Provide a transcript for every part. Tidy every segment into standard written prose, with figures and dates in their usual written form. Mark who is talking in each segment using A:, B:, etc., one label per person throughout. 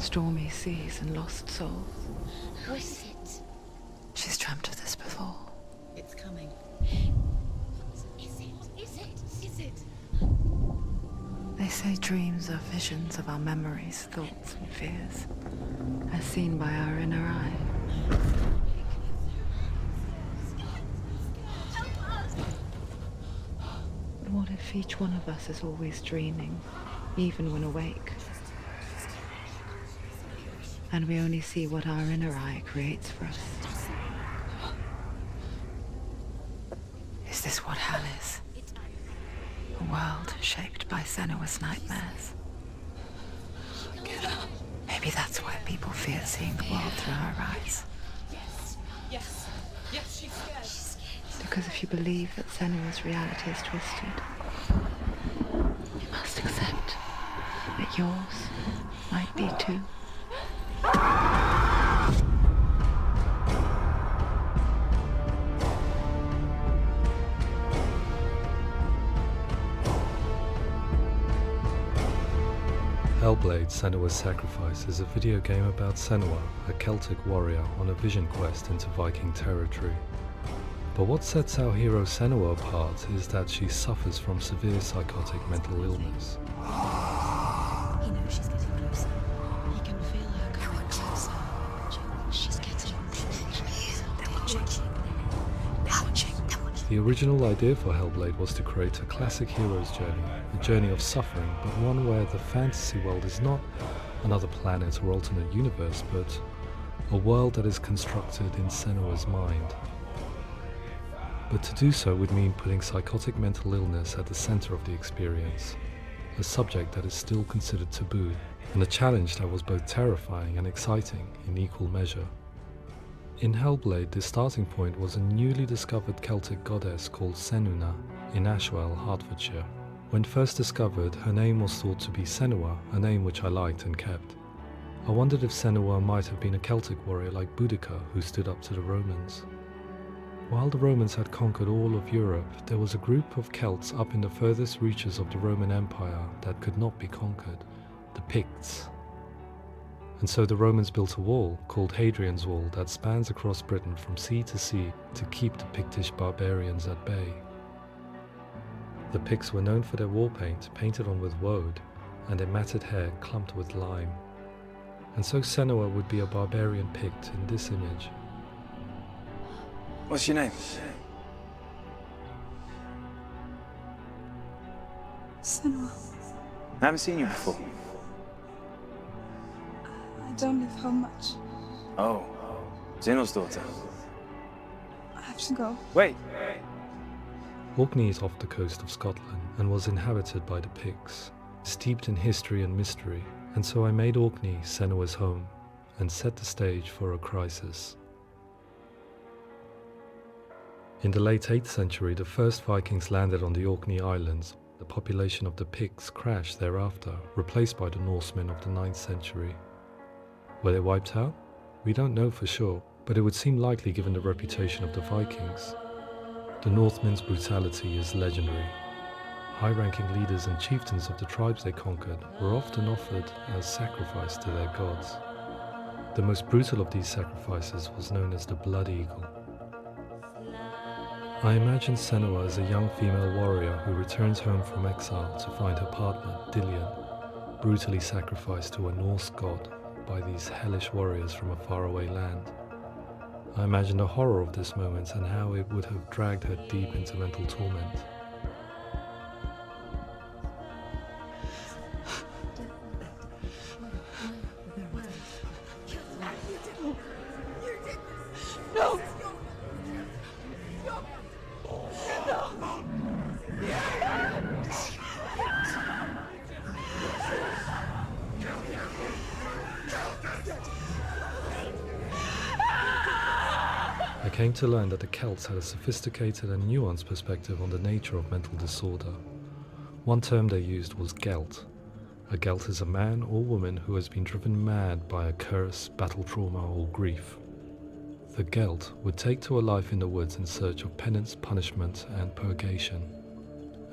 A: stormy seas and lost souls.
B: Who is it?
A: She's dreamt of this before.
B: It's coming. Is it?
A: They say dreams are visions of our memories, thoughts and fears, as seen by our inner eye. But what if each one of us is always dreaming, even when awake? And we only see what our inner eye creates for us. Is this what hell is? A world shaped by Senua's nightmares. Maybe that's why people fear seeing the world through her eyes.
B: Yes, she's scared.
A: Because if you believe that Senua's reality is twisted, you must accept that yours might be too.
C: Hellblade: Senua's Sacrifice is a video game about Senua, a Celtic warrior on a vision quest into Viking territory. But what sets our hero Senua apart is that she suffers from severe psychotic mental illness.
B: He knows she's getting closer. He can feel her coming closer. She's getting closer. They're watching.
C: The original idea for Hellblade was to create a classic hero's journey, a journey of suffering, but one where the fantasy world is not another planet or alternate universe, but a world that is constructed in Senua's mind. But to do so would mean putting psychotic mental illness at the center of the experience, a subject that is still considered taboo, and a challenge that was both terrifying and exciting in equal measure. In Hellblade, the starting point was a newly discovered Celtic goddess called Senua in Ashwell, Hertfordshire. When first discovered, her name was thought to be Senua, a name which I liked and kept. I wondered if Senua might have been a Celtic warrior like Boudica who stood up to the Romans. While the Romans had conquered all of Europe, there was a group of Celts up in the furthest reaches of the Roman Empire that could not be conquered, the Picts. And so the Romans built a wall, called Hadrian's Wall, that spans across Britain from sea to sea to keep the Pictish barbarians at bay. The Picts were known for their war paint, painted on with woad, and their matted hair clumped with lime. And so Senua would be a barbarian Pict in this image.
D: What's your name?
E: Senua.
D: I haven't seen you before.
E: I don't live home much.
D: Oh, Zeno's daughter.
E: I have to go.
D: Wait!
C: Orkney is off the coast of Scotland and was inhabited by the Picts, steeped in history and mystery, and so I made Orkney Senua's home and set the stage for a crisis. In the late 8th century, the first Vikings landed on the Orkney Islands. The population of the Picts crashed thereafter, replaced by the Norsemen of the 9th century. Were they wiped out? We don't know for sure, but it would seem likely given the reputation of the Vikings. The Northmen's brutality is legendary. High-ranking leaders and chieftains of the tribes they conquered were often offered as sacrifice to their gods. The most brutal of these sacrifices was known as the Blood Eagle. I imagine Senua as a young female warrior who returns home from exile to find her partner, Dillion, brutally sacrificed to a Norse god by these hellish warriors from a faraway land. I imagine the horror of this moment and how it would have dragged her deep into mental torment.
E: No!
C: I came to learn that the Celts had a sophisticated and nuanced perspective on the nature of mental disorder. One term they used was Gelt. A Gelt is a man or woman who has been driven mad by a curse, battle trauma, or grief. The Gelt would take to a life in the woods in search of penance, punishment, and purgation.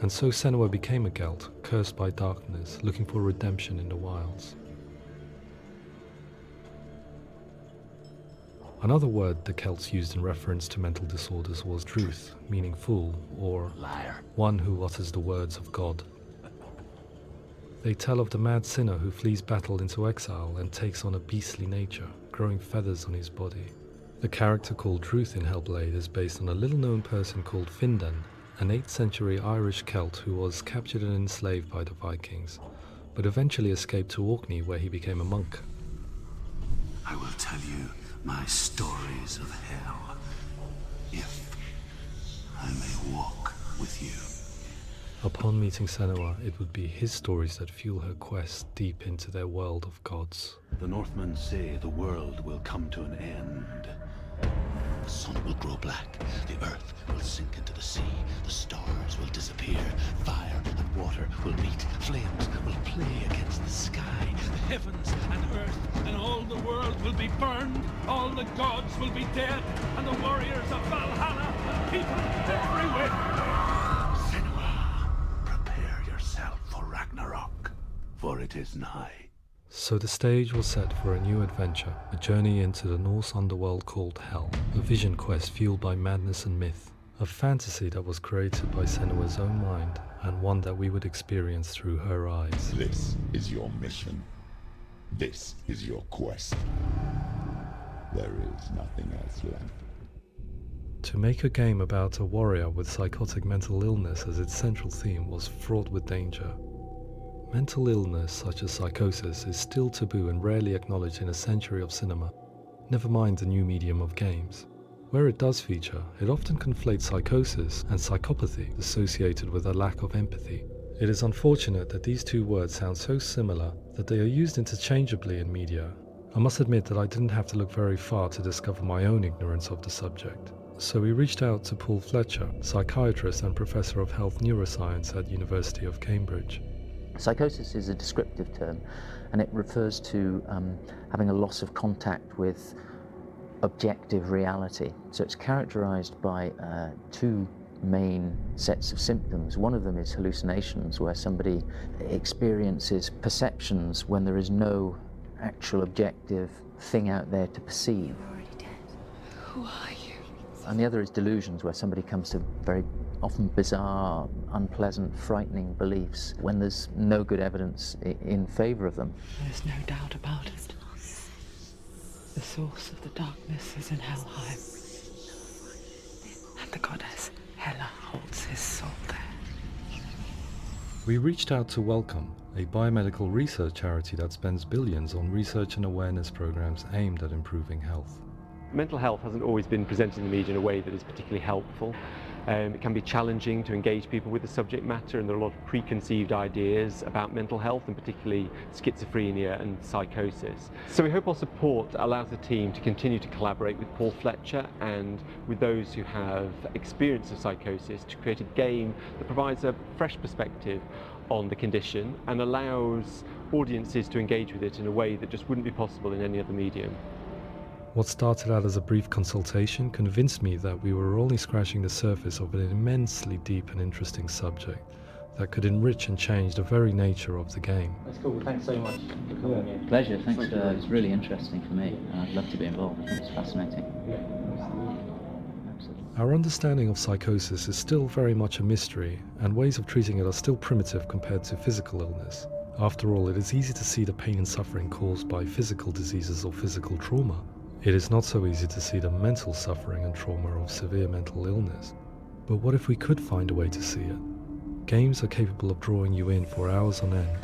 C: And so Senua became a Gelt, cursed by darkness, looking for redemption in the wilds. Another word the Celts used in reference to mental disorders was druth, meaning fool, or
F: Liar.
C: one who utters the words of God. They tell of the mad sinner who flees battle into exile and takes on a beastly nature, growing feathers on his body. The character called Druth in Hellblade is based on a little-known person called Findan, an 8th century Irish Celt who was captured and enslaved by the Vikings, but eventually escaped to Orkney where he became a monk.
F: I will tell you my stories of hell, if I may walk with you.
C: Upon meeting Senua, it would be his stories that fuel her quest deep into their world of gods.
F: The Northmen say the world will come to an end. The sun will grow black, the earth will sink into the sea, the stars will disappear, fire and water will meet, flames will play against the sky, the heavens and earth and all the world will be burned, all the gods will be dead, and the warriors of Valhalla and people everywhere. Senua, prepare yourself for Ragnarok, for it is nigh.
C: So the stage was set for a new adventure, a journey into the Norse underworld called Hell, a vision quest fueled by madness and myth, a fantasy that was created by Senua's own mind, and one that we would experience through her eyes.
G: This is your mission. This is your quest. There is nothing else left.
C: To make a game about a warrior with psychotic mental illness as its central theme was fraught with danger. Mental illness, such as psychosis, is still taboo and rarely acknowledged in a century of cinema, never mind the new medium of games. Where it does feature, it often conflates psychosis and psychopathy associated with a lack of empathy. It is unfortunate that these two words sound so similar that they are used interchangeably in media. I must admit that I didn't have to look very far to discover my own ignorance of the subject. So we reached out to Paul Fletcher, psychiatrist and professor of health neuroscience at University of Cambridge.
H: Psychosis is a descriptive term, and it refers to having a loss of contact with objective reality. So it's characterized by two main sets of symptoms. One of them is hallucinations, where somebody experiences perceptions when there is no actual objective thing out there to perceive.
B: You're already dead. Who are you?
H: And the other is delusions, where somebody comes to very often bizarre, unpleasant, frightening beliefs when there's no good evidence in favor of them.
A: There's no doubt about it. The source of the darkness is in Helheim. And the goddess Hela holds his soul there.
C: We reached out to Welcome, a biomedical research charity that spends billions on research and awareness programs aimed at improving health.
I: Mental health hasn't always been presented in the media in a way that is particularly helpful. It can be challenging to engage people with the subject matter, and there are a lot of preconceived ideas about mental health, and particularly schizophrenia and psychosis. So we hope our support allows the team to continue to collaborate with Paul Fletcher and with those who have experience of psychosis to create a game that provides a fresh perspective on the condition and allows audiences to engage with it in a way that just wouldn't be possible in any other medium.
C: What started out as a brief consultation convinced me that we were only scratching the surface of an immensely deep and interesting subject that could enrich and change the very nature of the game.
H: That's cool. Thanks so much for coming in. Pleasure. Thanks. It's really interesting for me, and I'd love to be involved. I think it's fascinating. Absolutely.
C: Our understanding of psychosis is still very much a mystery, and ways of treating it are still primitive compared to physical illness. After all, it is easy to see the pain and suffering caused by physical diseases or physical trauma. It is not so easy to see the mental suffering and trauma of severe mental illness. But what if we could find a way to see it? Games are capable of drawing you in for hours on end,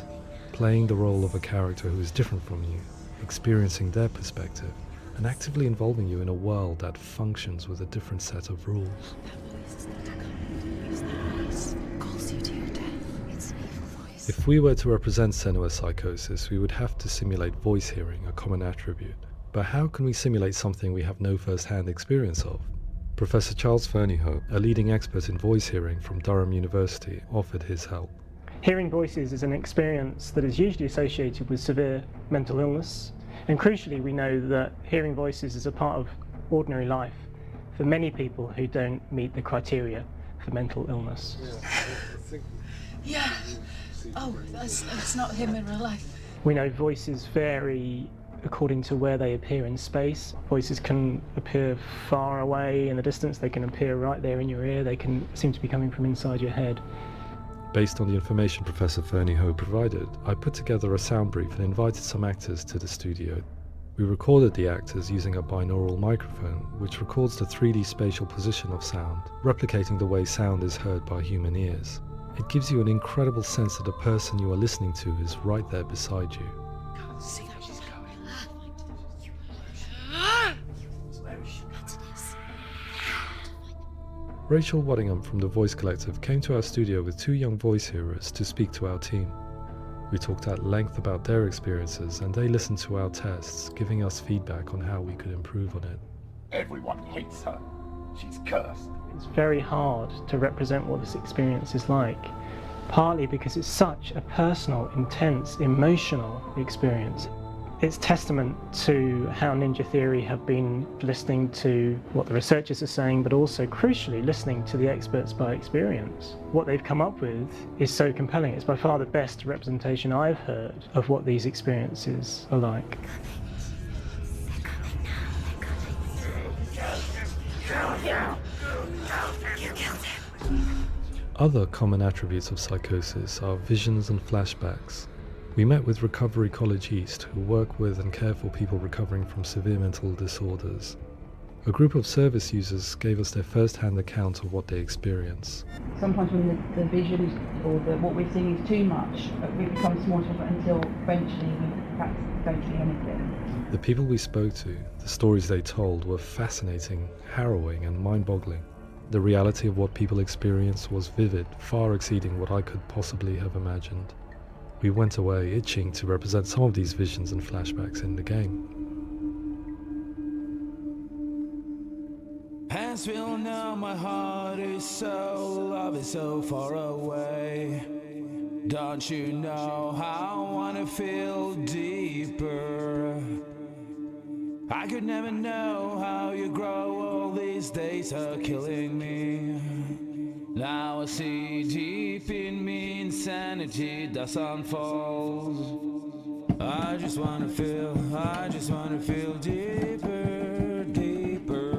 C: playing the role of a character who is different from you, experiencing their perspective, and actively involving you in a world that functions with a different set of rules.
B: That voice is not a command. It's that voice calls you to your death. It's an evil voice.
C: If we were to represent Senua's psychosis, we would have to simulate voice hearing, a common attribute. But how can we simulate something we have no first-hand experience of? Professor Charles Fernyhough, a leading expert in voice hearing from Durham University, offered his help.
J: Hearing voices is an experience that is usually associated with severe mental illness, and crucially we know that hearing voices is a part of ordinary life for many people who don't meet the criteria for mental illness.
E: Yeah. Oh, that's not him in real life.
J: We know voices vary according to where they appear in space. Voices can appear far away in the distance, they can appear right there in your ear, they can seem to be coming from inside your head.
C: Based on the information Professor Fernie Ho provided, I put together a sound brief and invited some actors to the studio. We recorded the actors using a binaural microphone, which records the 3D spatial position of sound, replicating the way sound is heard by human ears. It gives you an incredible sense that the person you are listening to is right there beside you.
B: Can't see where she's going.
C: Rachel Waddingham from the Voice Collective came to our studio with 2 young voice hearers to speak to our team. We talked at length about their experiences and they listened to our tests, giving us feedback on how we could improve on it.
G: Everyone hates her. She's cursed.
J: It's very hard to represent what this experience is like, partly because it's such a personal, intense, emotional experience. It's testament to how Ninja Theory have been listening to what the researchers are saying, but also, crucially, listening to the experts by experience. What they've come up with is so compelling. It's by far the best representation I've heard of what these experiences are like.
C: Other common attributes of psychosis are visions and flashbacks. We met with Recovery College East, who work with and care for people recovering from severe mental disorders. A group of service users gave us their first-hand account of what they experience.
K: Sometimes when the visions or what we're seeing is too much, it becomes more difficult until eventually we perhaps don't see anything.
C: The people we spoke to, the stories they told, were fascinating, harrowing and mind-boggling. The reality of what people experienced was vivid, far exceeding what I could possibly have imagined. We went away itching to represent some of these visions and flashbacks in the game.
L: As we all know, my heart is so, love is so far away. Don't you know how I wanna feel deeper? I could never know how you grow, all these days are killing me. Now I see deep in me insanity does unfold. I just wanna feel deeper, deeper.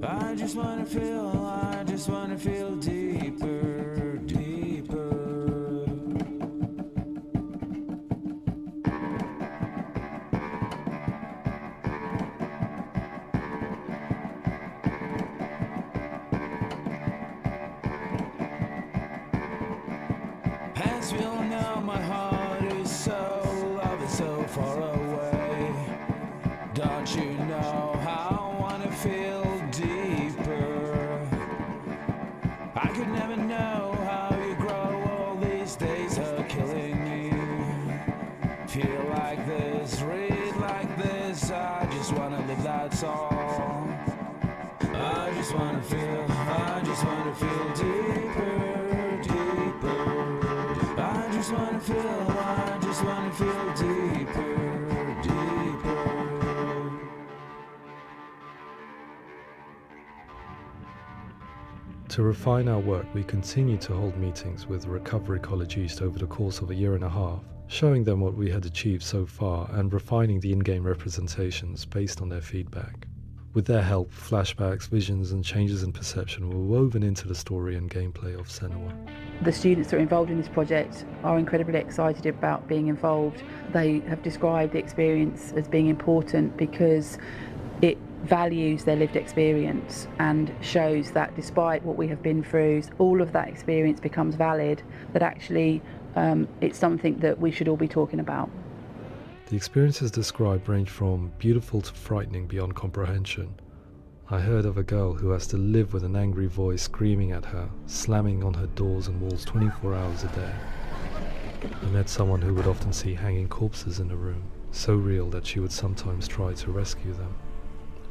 L: I just wanna feel deeper, deeper. As we all know, my heart is so, love is so far away. Don't you know how I wanna feel deeper? I could never know how you grow, all these days are killing me. Feel like this, read like this, I just wanna live, that's all. I just wanna feel deeper, deeper. I just wanna feel deeper, deeper.
C: To refine our work, we continue to hold meetings with Recovery College East over the course of a year and a half, showing them what we had achieved so far and refining the in-game representations based on their feedback. With their help, flashbacks, visions and changes in perception were woven into the story and gameplay of Senua.
K: The students that are involved in this project are incredibly excited about being involved. They have described the experience as being important because it values their lived experience and shows that despite what we have been through, all of that experience becomes valid, that actually it's something that we should all be talking about.
C: The experiences described range from beautiful to frightening beyond comprehension. I heard of a girl who has to live with an angry voice screaming at her, slamming on her doors and walls 24 hours a day. I met someone who would often see hanging corpses in a room, so real that she would sometimes try to rescue them.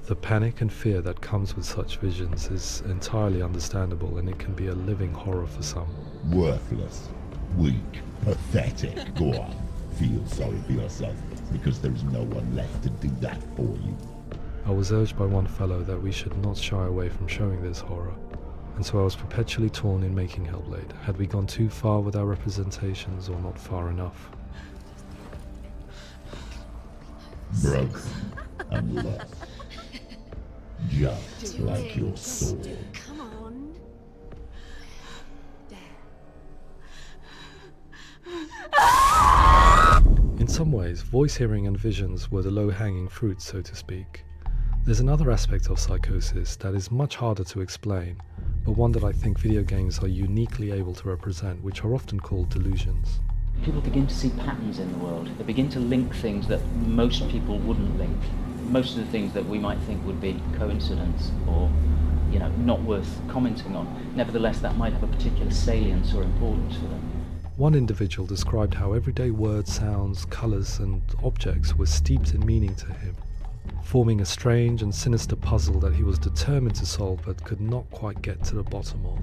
C: The panic and fear that comes with such visions is entirely understandable, and it can be a living horror for some.
G: Worthless, weak, pathetic. Go on, feel sorry for yourself, because there is no one left to do that for you.
C: I was urged by one fellow that we should not shy away from showing this horror, and so I was perpetually torn in making Hellblade. Had we gone too far with our representations or not far enough?
G: broken and lost. Just like your soul.
B: Come on.
C: In some ways, voice hearing and visions were the low-hanging fruit, so to speak. There's another aspect of psychosis that is much harder to explain, but one that I think video games are uniquely able to represent, which are often called delusions.
H: People begin to see patterns in the world. They begin to link things that most people wouldn't link. Most of the things that we might think would be coincidence or, not worth commenting on. Nevertheless, that might have a particular salience or importance for them.
C: One individual described how everyday words, sounds, colours and objects were steeped in meaning to him, forming a strange and sinister puzzle that he was determined to solve but could not quite get to the bottom of.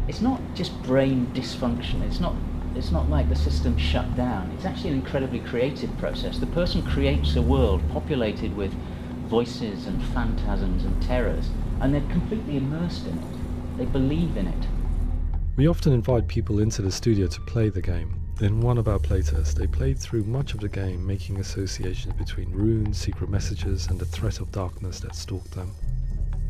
H: It's not just brain dysfunction. It's not like the system shut down. It's actually an incredibly creative process. The person creates a world populated with voices and phantasms and terrors, and they're completely immersed in it. They believe in it.
C: We often invite people into the studio to play the game. In one of our playtests, they played through much of the game, making associations between runes, secret messages, and the threat of darkness that stalked them.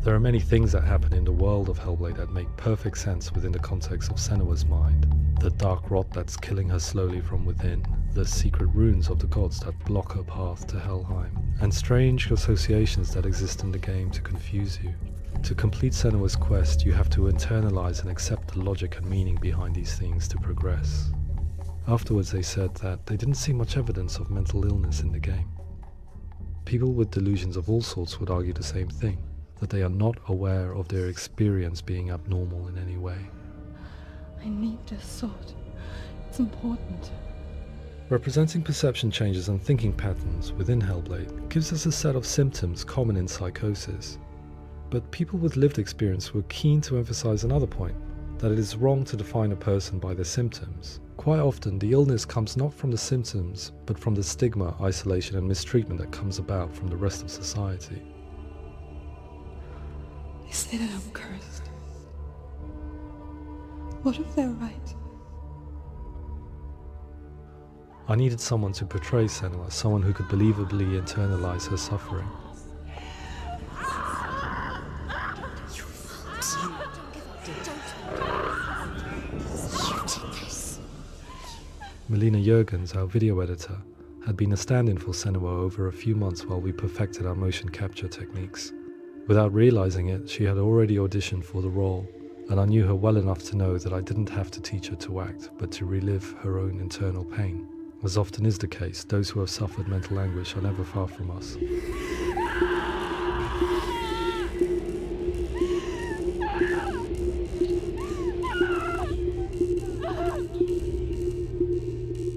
C: There are many things that happen in the world of Hellblade that make perfect sense within the context of Senua's mind. The dark rot that's killing her slowly from within, the secret runes of the gods that block her path to Helheim, and strange associations that exist in the game to confuse you. To complete Senua's quest, you have to internalize and accept the logic and meaning behind these things to progress. Afterwards, they said that they didn't see much evidence of mental illness in the game. People with delusions of all sorts would argue the same thing, that they are not aware of their experience being abnormal in any way.
E: I need this sword. It's important.
C: Representing perception changes and thinking patterns within Hellblade gives us a set of symptoms common in psychosis. But people with lived experience were keen to emphasize another point, that it is wrong to define a person by their symptoms. Quite often, the illness comes not from the symptoms, but from the stigma, isolation and mistreatment that comes about from the rest of society.
E: They say that I'm cursed. What if they're right?
C: I needed someone to portray Senua, someone who could believably internalize her suffering. Melina Jurgens, our video editor, had been a stand-in for Senua over a few months while we perfected our motion capture techniques. Without realizing it, she had already auditioned for the role, and I knew her well enough to know that I didn't have to teach her to act, but to relive her own internal pain. As often is the case, those who have suffered mental anguish are never far from us.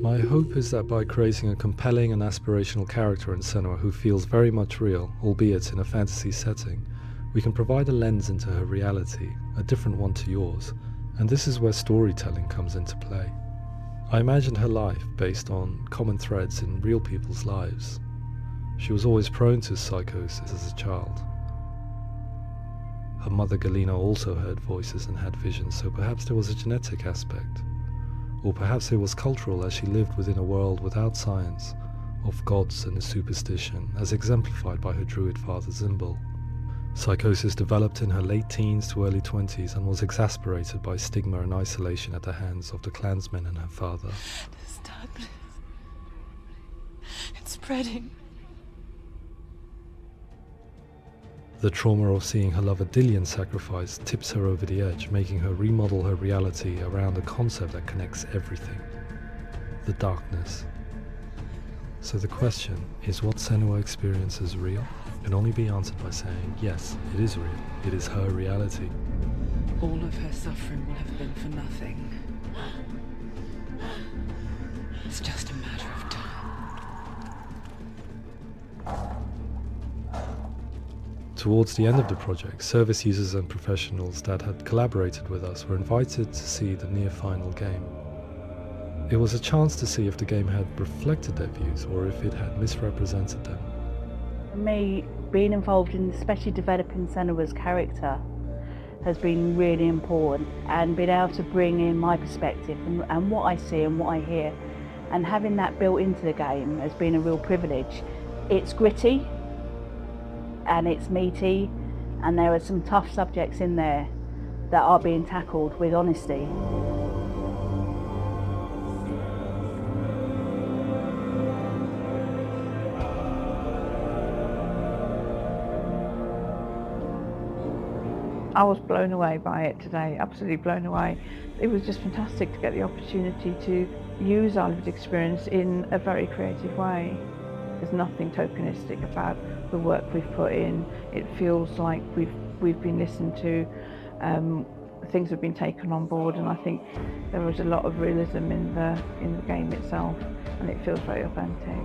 C: My hope is that by creating a compelling and aspirational character in Senua who feels very much real, albeit in a fantasy setting, we can provide a lens into her reality, a different one to yours, and this is where storytelling comes into play. I imagined her life based on common threads in real people's lives. She was always prone to psychosis as a child. Her mother Galina also heard voices and had visions, so perhaps there was a genetic aspect. Or perhaps it was cultural, as she lived within a world without science, of gods and a superstition, as exemplified by her druid father Zimbal. Psychosis developed in her late teens to early 20s and was exacerbated by stigma and isolation at the hands of the clansmen and her father.
E: This darkness. It's spreading.
C: The trauma of seeing her lover Dillian sacrificed tips her over the edge, making her remodel her reality around a concept that connects everything: the darkness. So the question, is what Senua experiences real? Can only be answered by saying, yes, it is real. It is her reality.
A: All of her suffering will have been for nothing. It's just a matter of time.
C: Towards the end of the project, service users and professionals that had collaborated with us were invited to see the near-final game. It was a chance to see if the game had reflected their views or if it had misrepresented them.
K: For me, being involved in especially developing Senua's character has been really important, and being able to bring in my perspective and what I see and what I hear and having that built into the game has been a real privilege. It's gritty and it's meaty, and there are some tough subjects in there that are being tackled with honesty.
M: I was blown away by it today, absolutely blown away. It was just fantastic to get the opportunity to use our lived experience in a very creative way. There's nothing tokenistic about the work we've put in. It feels like we've been listened to, things have been taken on board, and I think there was a lot of realism in the game itself, and it feels very authentic.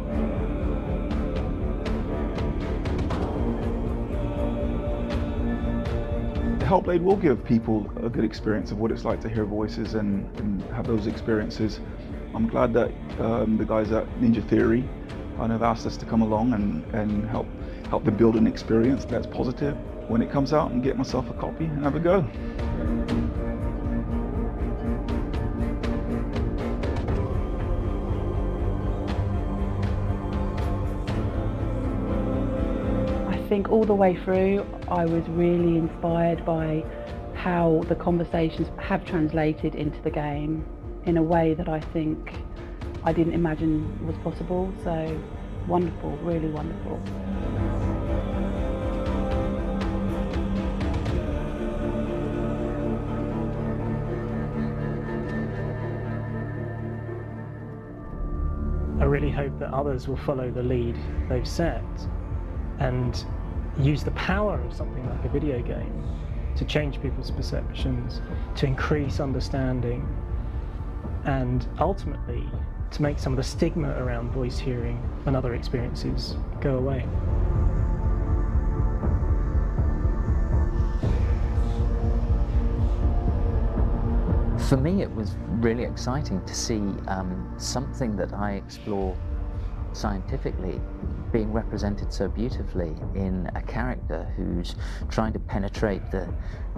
N: Hellblade will give people a good experience of what it's like to hear voices and have those experiences. I'm glad that the guys at Ninja Theory kind of asked us to come along and help them build an experience that's positive when it comes out, and get myself a copy and have a go.
K: I think all the way through I was really inspired by how the conversations have translated into the game in a way that I think I didn't imagine was possible. So wonderful, really wonderful.
J: I really hope that others will follow the lead they've set and use the power of something like a video game to change people's perceptions, to increase understanding, and ultimately to make some of the stigma around voice hearing and other experiences go away.
H: For me, it was really exciting to see something that I explore scientifically being represented so beautifully in a character who's trying to penetrate the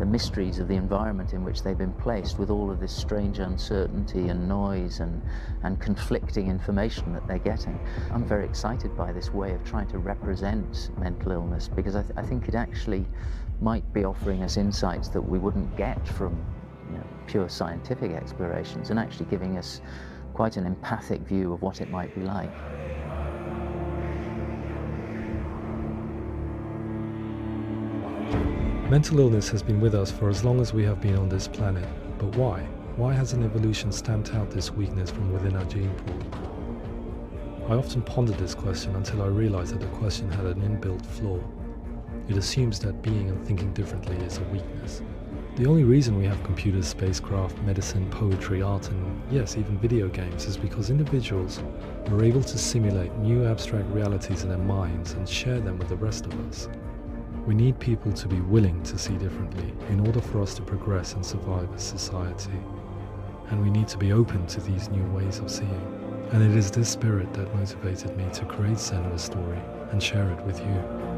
H: mysteries of the environment in which they've been placed, with all of this strange uncertainty and noise and conflicting information that they're getting. I'm very excited by this way of trying to represent mental illness, because I think it actually might be offering us insights that we wouldn't get from pure scientific explorations, and actually giving us quite an empathic view of what it might be like.
C: Mental illness has been with us for as long as we have been on this planet, but why? Why hasn't evolution stamped out this weakness from within our gene pool? I often pondered this question until I realized that the question had an inbuilt flaw. It assumes that being and thinking differently is a weakness. The only reason we have computers, spacecraft, medicine, poetry, art, and yes, even video games is because individuals are able to simulate new abstract realities in their minds and share them with the rest of us. We need people to be willing to see differently in order for us to progress and survive as society. And we need to be open to these new ways of seeing. And it is this spirit that motivated me to create Senua's story and share it with you.